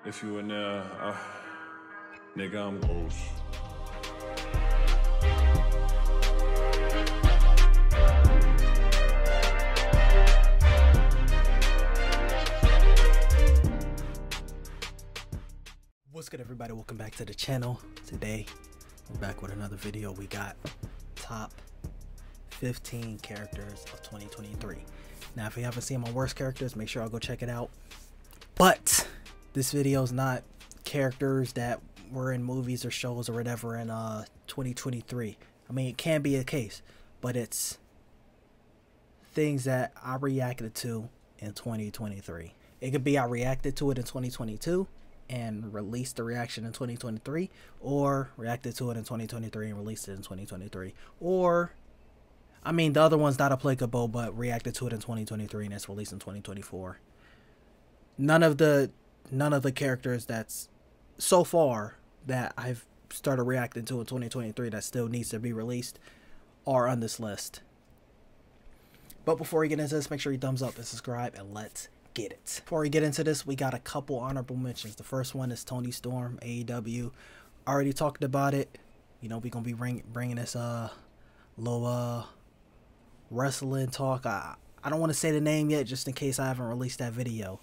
If you in there, nigga, I'm ghost. What's good, everybody? Welcome back to the channel. Today we're back with another video. We got top 15 characters of 2023. Now if you haven't seen my worst characters, make sure I'll go check it out. But this video is not characters that were in movies or shows or whatever in 2023. I mean, it can be a case, but it's things that I reacted to in 2023. It could be I reacted to it in 2022 and released the reaction in 2023, or reacted to it in 2023 and released it in 2023, or I mean the other one's not applicable, but reacted to it in 2023 and it's released in 2024. None of the characters that's so far that I've started reacting to in 2023 that still needs to be released are on this list. But before we get into this, make sure you thumbs up and subscribe, and let's get it. Before we get into this, we got a couple honorable mentions. The first one is Toni Storm, AEW. Already talked about it. You know, we're gonna be bringing this little wrestling talk. I don't want to say the name yet, just in case I haven't released that video.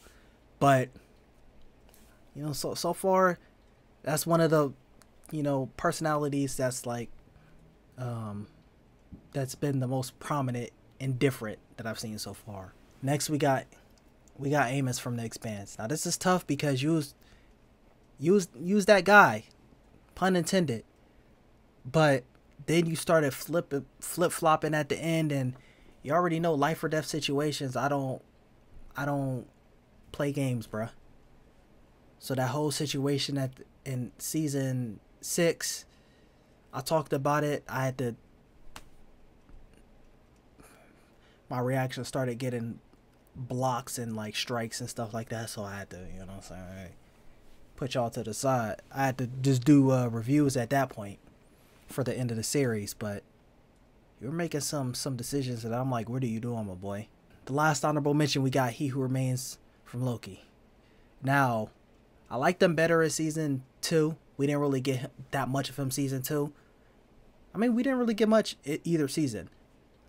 But you know, so far, that's one of the, you know, personalities that's like that's been the most prominent and different that I've seen so far. Next, we got Amos from the Expanse. Now this is tough because use that guy, pun intended. But then you started flip-flopping at the end, and you already know life or death situations. I don't play games, bruh. So that whole situation in season 6, I talked about it. I had to, my reaction started getting blocks and like strikes and stuff like that, so I had to, you know what I'm saying, hey, put y'all to the side. I had to just do reviews at that point for the end of the series. But you're making some decisions that I'm like, what are you doing, my boy? The last honorable mention, we got He Who Remains from Loki. Now I liked him better in season 2. We didn't really get that much of him season 2. I mean, we didn't really get much either season.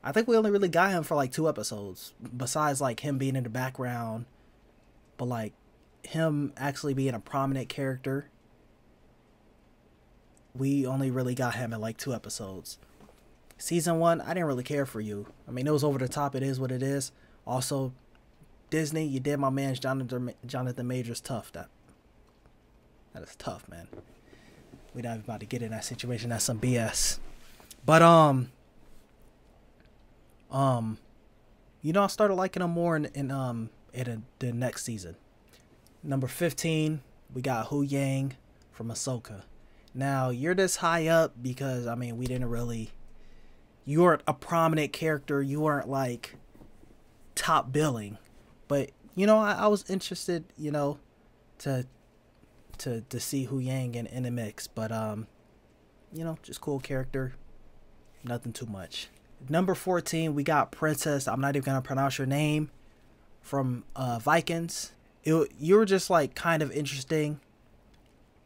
I think we only really got him for like 2 episodes, besides like him being in the background. But like him actually being a prominent character, we only really got him in like 2 episodes. Season 1, I didn't really care for you. I mean, it was over the top. It is what it is. Also, Disney, you did my man Jonathan Majors tough. That is tough, man. We're not about to get in that situation. That's some BS. But you know, I started liking him more in the next season. Number 15, we got Huyang from Ahsoka. Now, you're this high up because, I mean, we didn't really, you weren't a prominent character. You weren't like top billing, but you know, I was interested, you know, to see Huyang in the mix. But you know, just cool character, nothing too much. Number 14, we got Princess, I'm not even gonna pronounce your name, from Vikings. You were just like kind of interesting,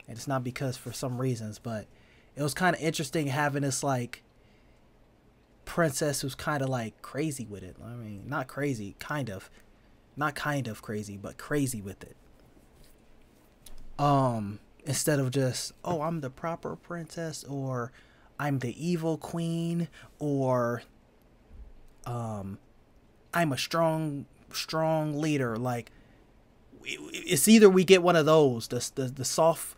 and it's not because for some reasons, but it was kind of interesting having this like princess who's kind of like crazy with it. I mean, not crazy, kind of, not kind of crazy, but crazy with it. Instead of just, oh, I'm the proper princess, or I'm the evil queen, or I'm a strong leader. Like, it's either we get one of those, the soft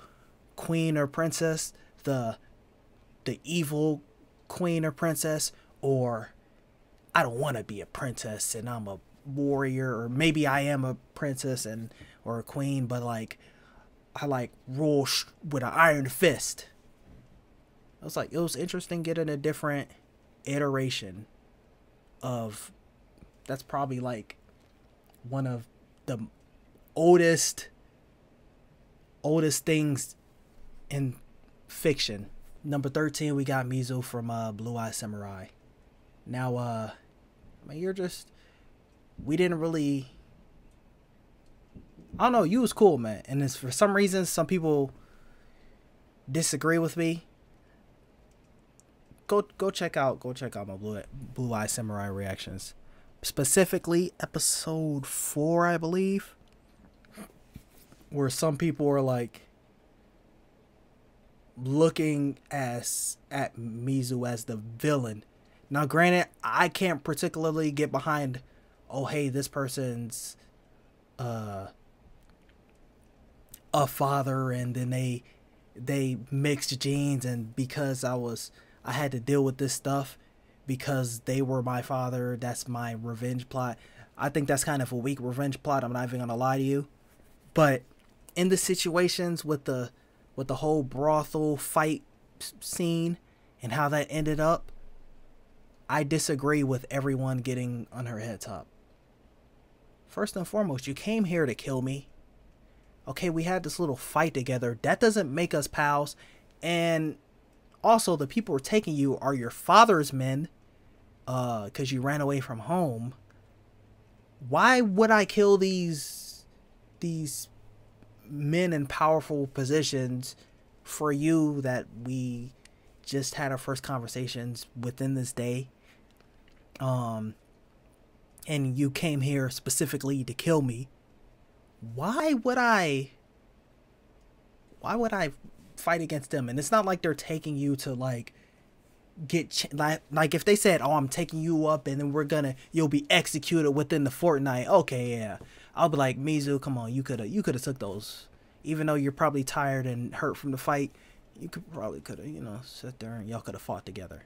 queen or princess, the evil queen or princess, or I don't want to be a princess and I'm a warrior, or maybe I am a princess and or a queen, but like I like rule with an iron fist. It was interesting getting a different iteration of, that's probably like one of the oldest things in fiction. Number 13, we got Mizo from Blue Eye Samurai. Now, I mean, we didn't really, I don't know, you was cool, man. And it's, for some reason, some people disagree with me. Go check out my Blue Eye Samurai reactions. Specifically episode 4, I believe. Where some people are like looking at Mizo as the villain. Now granted, I can't particularly get behind, oh hey, this person's a father and then they mixed genes, and because I had to deal with this stuff because they were my father, that's my revenge plot. I think that's kind of a weak revenge plot, I'm not even gonna lie to you. But in the situations with the whole brothel fight scene and how that ended up, I disagree with everyone getting on her head top. First and foremost, you came here to kill me. Okay, we had this little fight together. That doesn't make us pals. And also, the people who are taking you are your father's men, because you ran away from home. Why would I kill these men in powerful positions for you that we just had our first conversations within this day? And you came here specifically to kill me. Why would I fight against them? And it's not like they're taking you to like get like if they said, oh, I'm taking you up and then you'll be executed within the fortnight. Okay, yeah, I'll be like, Mizo, come on, you could have took those. Even though you're probably tired and hurt from the fight, you probably could have, you know, sit there and y'all could have fought together.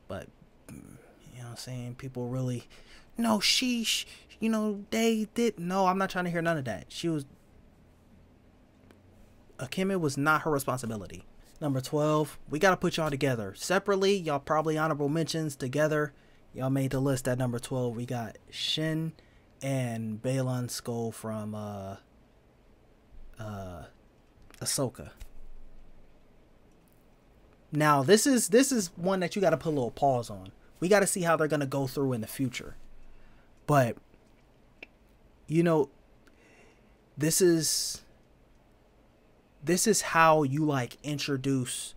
But you know what I'm saying, people really, no, you know, they did. No, I'm not trying to hear none of that. Akemi was not her responsibility. Number 12, we got to put y'all together. Separately, y'all probably honorable mentions. Together, y'all made the list at number 12. We got Shin and Baylan Skoll from Ahsoka. Now, this is one that you got to put a little pause on. We got to see how they're going to go through in the future. But, you know, this is how you like introduce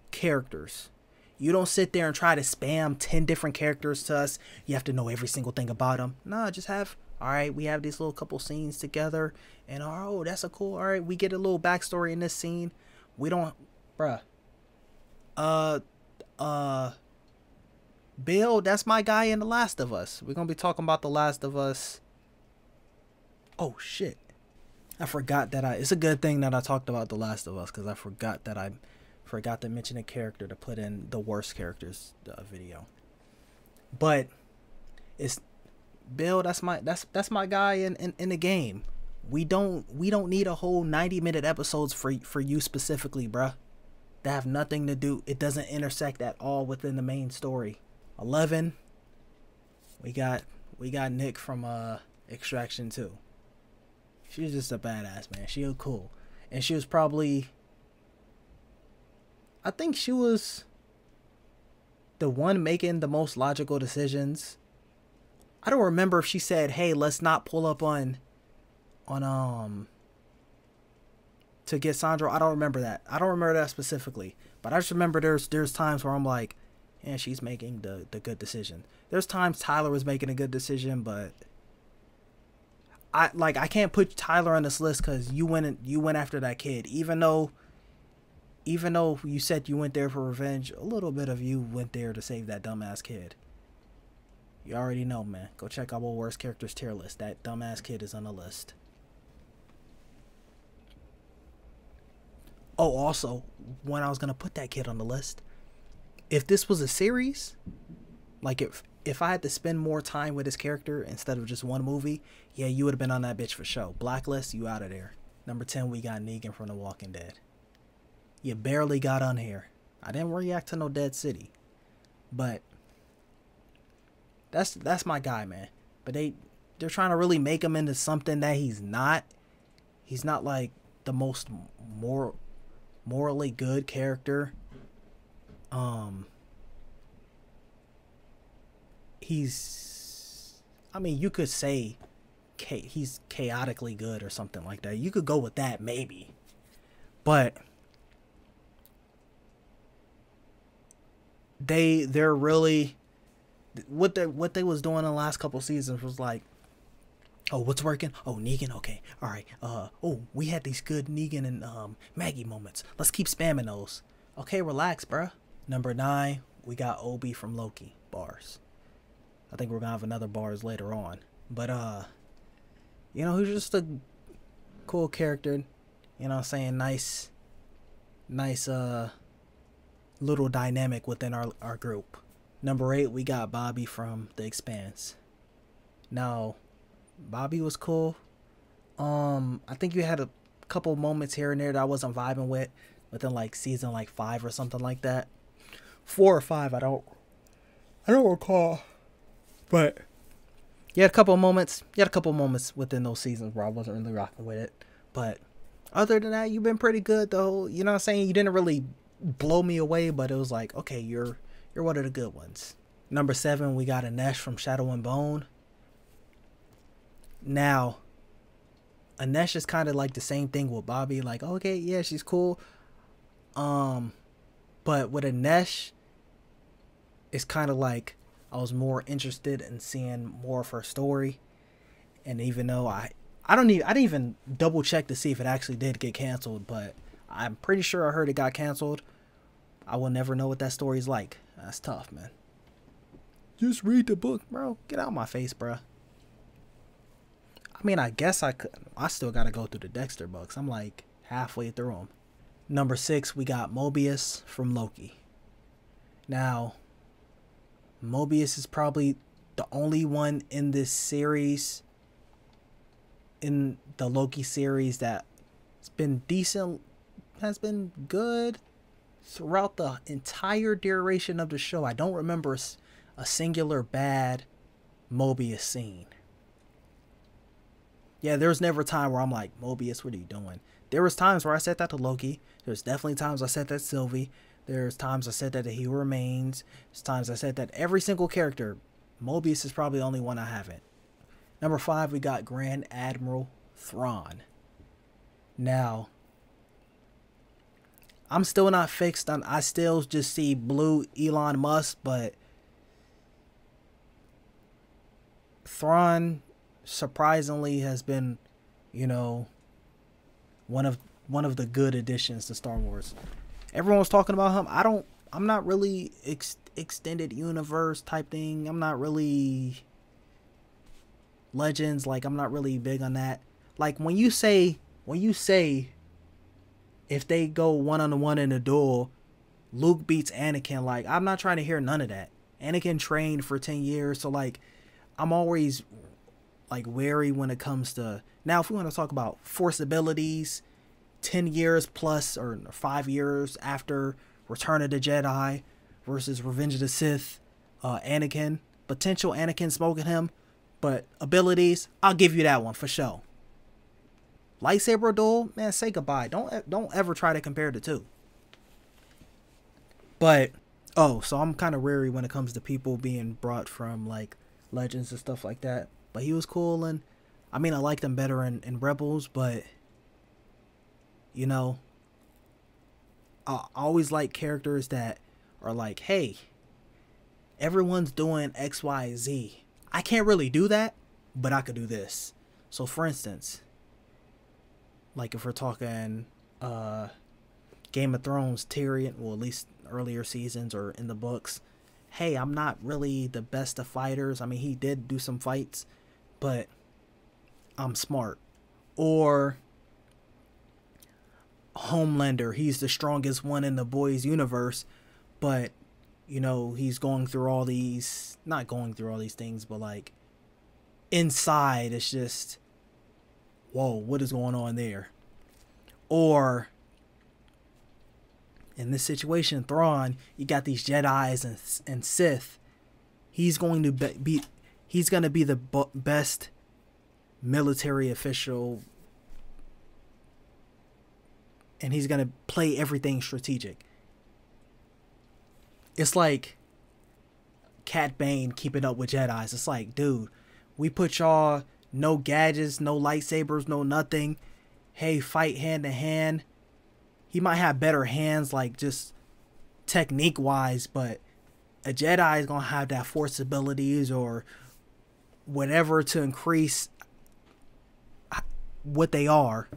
characters. You don't sit there and try to spam 10 different characters to us. You have to know every single thing about them. No, just have, all right, we have these little couple scenes together and oh, that's a cool, all right, we get a little backstory in this scene. We don't, bruh. Bill, that's my guy in The Last of Us. We're going to be talking about The Last of Us. Oh, shit. I forgot that it's a good thing that I talked about The Last of Us, because I forgot to mention a character to put in the worst characters video. But it's Bill, that's my guy in the game. We don't need a whole 90-minute episodes for you specifically, bruh. That have nothing to do. It doesn't intersect at all within the main story. 11. We got Nick from Extraction 2. She was just a badass, man. She was cool. And she was probably, I think she was the one making the most logical decisions. I don't remember if she said, hey, let's not pull up on to get Sandro. I don't remember that. I don't remember that specifically. But I just remember there's times where I'm like, yeah, she's making the good decision. There's times Tyler was making a good decision, but I can't put Tyler on this list because you went after that kid. Even though you said you went there for revenge, a little bit of you went there to save that dumbass kid. You already know, man. Go check out our worst characters tier list. That dumbass kid is on the list. Oh, also, when I was gonna put that kid on the list, if this was a series, like if I had to spend more time with this character instead of just one movie, yeah, you would have been on that bitch for sure. Blacklist, you out of there. Number 10, we got Negan from The Walking Dead. You barely got on here. I didn't react to no Dead City, but that's my guy, man. But they're trying to really make him into something that he's not. He's not like the most morally good character. I mean, you could say he's chaotically good or something like that. You could go with that maybe, but they're really what they was doing in the last couple seasons was like, oh, what's working? Oh, Negan. Okay, all right. Oh, we had these good Negan and Maggie moments. Let's keep spamming those. Okay, relax, bruh. Number 9, we got Obi from Loki. Bars. I think we're gonna have another bars later on. But you know, he's just a cool character. You know what I'm saying? Nice little dynamic within our group. Number 8, we got Bobbie from The Expanse. Now, Bobbie was cool. I think you had a couple moments here and there that I wasn't vibing with within like season like 5 or something like that. 4 or 5, I don't recall. But you had a couple moments within those seasons where I wasn't really rocking with it. But other than that, you've been pretty good though. You know what I'm saying? You didn't really blow me away, but it was like, okay, you're one of the good ones. Number 7, we got Inej from Shadow and Bone. Now, Inej is kind of like the same thing with Bobbie. Like, okay, yeah, she's cool. But with Inej, it's kind of like I was more interested in seeing more of her story. And even though I didn't even double check to see if it actually did get canceled, but I'm pretty sure I heard it got canceled. I will never know what that story's like. That's tough, man. Just read the book, bro. Get out of my face, bro. I mean, I guess I could. I still got to go through the Dexter books. I'm like halfway through them. Number 6, we got Mobius from Loki. Now, Mobius is probably the only one in this series, in the Loki series, that's been decent, has been good throughout the entire duration of the show. I don't remember a singular bad Mobius scene. Yeah, there's never a time where I'm like, Mobius, what are you doing? There was times where I said that to Loki. There's definitely times I said that to Sylvie. There's times I said that to He Who Remains. There's times I said that every single character. Mobius is probably the only one I haven't. Number 5, we got Grand Admiral Thrawn. Now, I'm still not fixed on, I still just see blue Elon Musk, but Thrawn surprisingly has been, you know, one of the good additions to Star Wars. Everyone was talking about him. I'm not really extended universe type thing. I'm not really Legends, like I'm not really big on that. Like when you say if they go one-on-one in a duel, Luke beats Anakin, like I'm not trying to hear none of that. Anakin trained for 10 years, so like I'm always like wary when it comes to, now if we want to talk about Force abilities, 10 years plus or 5 years after Return of the Jedi versus Revenge of the Sith, Anakin, potential Anakin smoking him, but abilities, I'll give you that one for sure. Lightsaber duel, man, say goodbye. Don't ever try to compare the two. But so I'm kind of wary when it comes to people being brought from like Legends and stuff like that. But he was cool, and I mean I liked him better in Rebels, but you know, I always like characters that are like, hey, everyone's doing X, Y, Z. I can't really do that, but I could do this. So for instance, like if we're talking Game of Thrones, Tyrion, well at least earlier seasons or in the books, hey, I'm not really the best of fighters. I mean, he did do some fights, but I'm smart. Or Homelander, he's the strongest one in the boys universe, but you know, he's going through all these, not going through all these things, but like inside it's just, whoa, what is going on there? Or in this situation, Thrawn, you got these Jedis and Sith. He's going to be the best military official, and he's going to play everything strategic. It's like Cat Bane keeping up with Jedis. It's like, dude, we put y'all no gadgets, no lightsabers, no nothing. Hey, fight hand to hand. He might have better hands, like just technique wise, but a Jedi is gonna have that force abilities or whatever to increase what they are.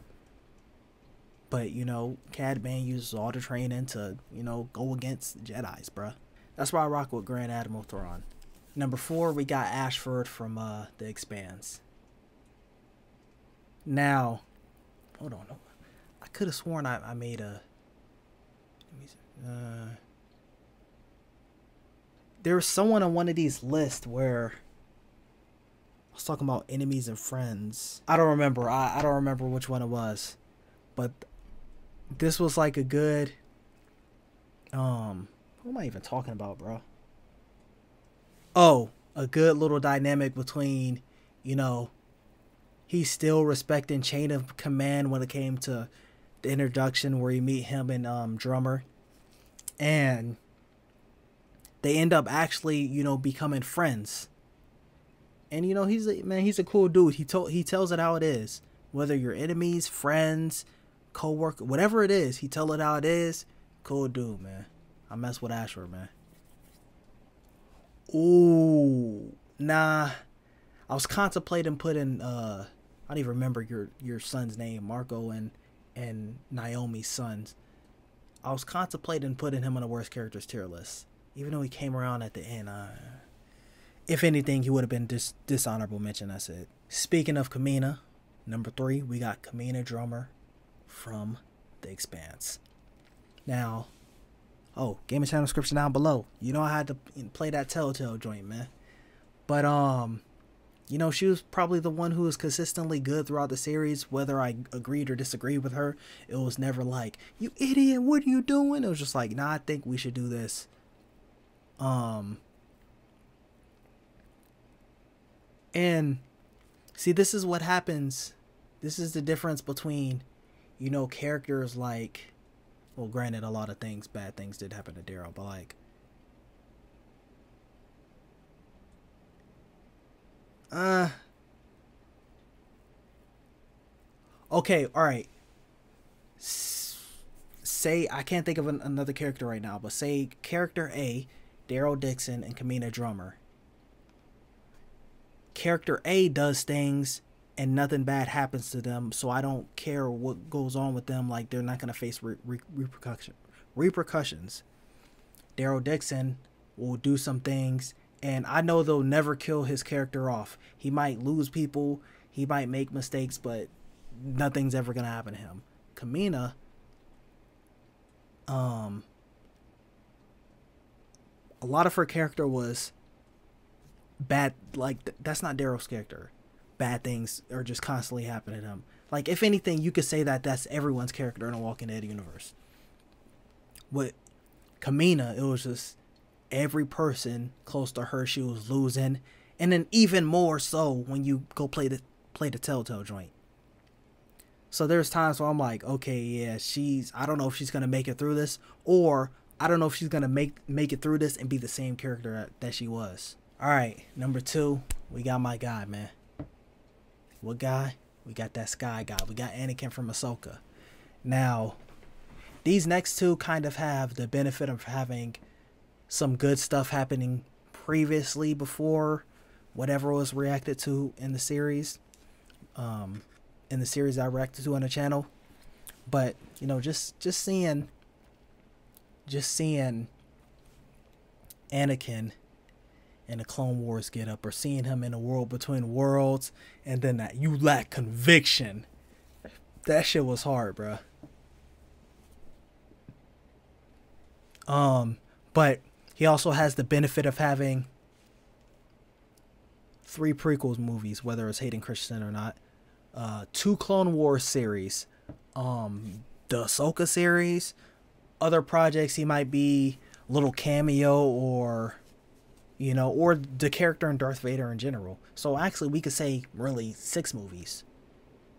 But, you know, Cad Bane uses all the training to, you know, go against Jedis, bruh. That's why I rock with Grand Admiral Thrawn. Number 4, we got Ashford from The Expanse. Now, hold on. I could have sworn I made a... There's someone on one of these lists where I was talking about enemies and friends. I don't remember. I don't remember which one it was. But this was like a good... Who am I even talking about, bro? Oh, a good little dynamic between, you know, he's still respecting chain of command when it came to the introduction where you meet him and Drummer. And they end up actually, you know, becoming friends. And, you know, he's a cool dude. He tells it how it is. Whether you're enemies, friends, co-worker, whatever it is, he tell it how it is. Cool dude, man. I mess with Ashford, man. Ooh, nah. I was contemplating putting I don't even remember your son's name, Marco and Naomi's sons. I was contemplating putting him on the worst characters tier list, even though he came around at the end. If anything, he would have been dishonorable mention. That's it. Speaking of Camina, number 3, we got Camina Drummer from The Expanse. Now, oh, game and channel description down below. You know I had to play that Telltale joint, man. But you know, she was probably the one who was consistently good throughout the series. Whether I agreed or disagreed with her, it was never like, you idiot, what are you doing? It was just like, nah, I think we should do this. And see, this is what happens. This is the difference between, you know, characters like, well, granted, a lot of things, bad things did happen to Daryl, but like, okay, all right. Say, I can't think of another character right now, but say character A, Daryl Dixon and Camina Drummer. Character A does things and nothing bad happens to them, so I don't care what goes on with them. Like, they're not going to face repercussions. Daryl Dixon will do some things, and I know they'll never kill his character off. He might lose people, he might make mistakes, but nothing's ever going to happen to him. Camina, a lot of her character was bad. Like, that's not Daryl's character. Bad things are just constantly happening to him. Like, if anything, you could say that that's everyone's character in a Walking Dead universe. With Camina, it was just every person close to her she was losing, and then even more so when you go play the Telltale joint. So there's times where I'm like, okay, yeah, I don't know if she's gonna make it through this, or I don't know if she's gonna make it through this and be the same character that she was. All right, number 2, we got my guy, man. What guy? We got that Sky guy. We got Anakin from Ahsoka. Now, these next 2 kind of have the benefit of having some good stuff happening previously before whatever was reacted to in the series. In the series I reacted to on the channel. But, you know, just seeing Anakin in the Clone Wars get up, or seeing him in a world between worlds, and then that you lack conviction. That shit was hard, bruh. But he also has the benefit of having 3 prequels movies, whether it's Hayden Christensen or not. 2 Clone Wars series. The Ahsoka series. Other projects he might be a little cameo, or, you know, or the character in Darth Vader in general. So actually we could say really 6 movies.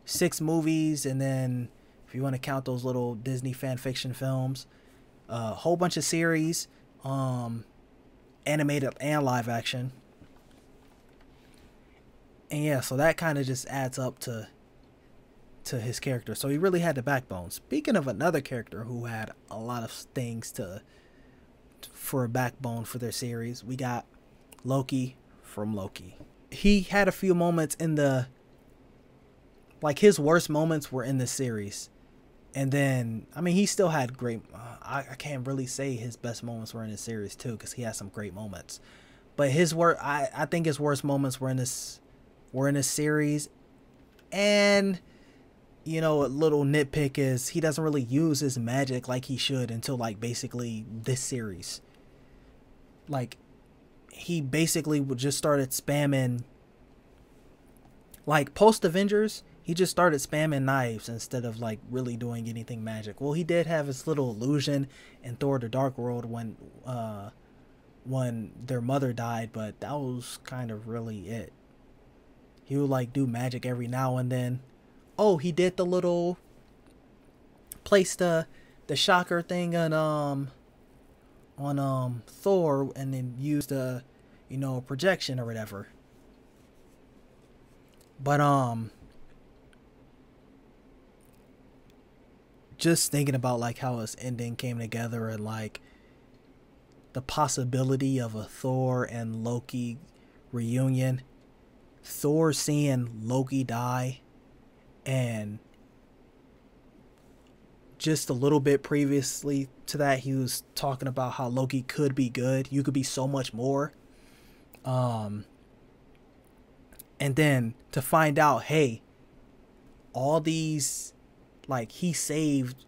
6 movies, and then if you want to count those little Disney fan fiction films, a whole bunch of series, animated and live action. And yeah, so that kind of just adds up to his character. So he really had the backbone. Speaking of another character who had a lot of things for a backbone for their series, we got Loki from Loki. He had a few moments in the, like, his worst moments were in this series. And then, I mean, he still had great, I can't really say his best moments were in this series too, because he had some great moments. But I think his worst moments were in this series. And, you know, a little nitpick is he doesn't really use his magic like he should until, like, basically this series. Like, he basically just started spamming, like, post Avengers, he just started spamming knives instead of, like, really doing anything magic. Well, he did have his little illusion in Thor the Dark World when their mother died, but that was kind of really it. He would, like, do magic every now and then. Oh, he did the little, placed the shocker thing on Thor, and then used a, you know, projection or whatever. But just thinking about, like, how his ending came together, and, like, the possibility of a Thor and Loki reunion. Thor seeing Loki die, and just a little bit previously to that, he was talking about how Loki could be good. You could be so much more. And then to find out, hey, all these, like, he saved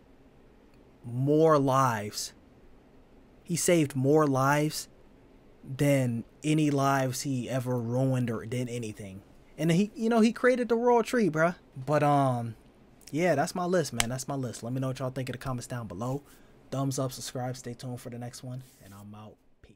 more lives. He saved more lives than any lives he ever ruined or did anything. And he, you know, he created the royal tree, bruh. But yeah, that's my list, man. That's my list. Let me know what y'all think in the comments down below. Thumbs up, subscribe, stay tuned for the next one, and I'm out. Peace.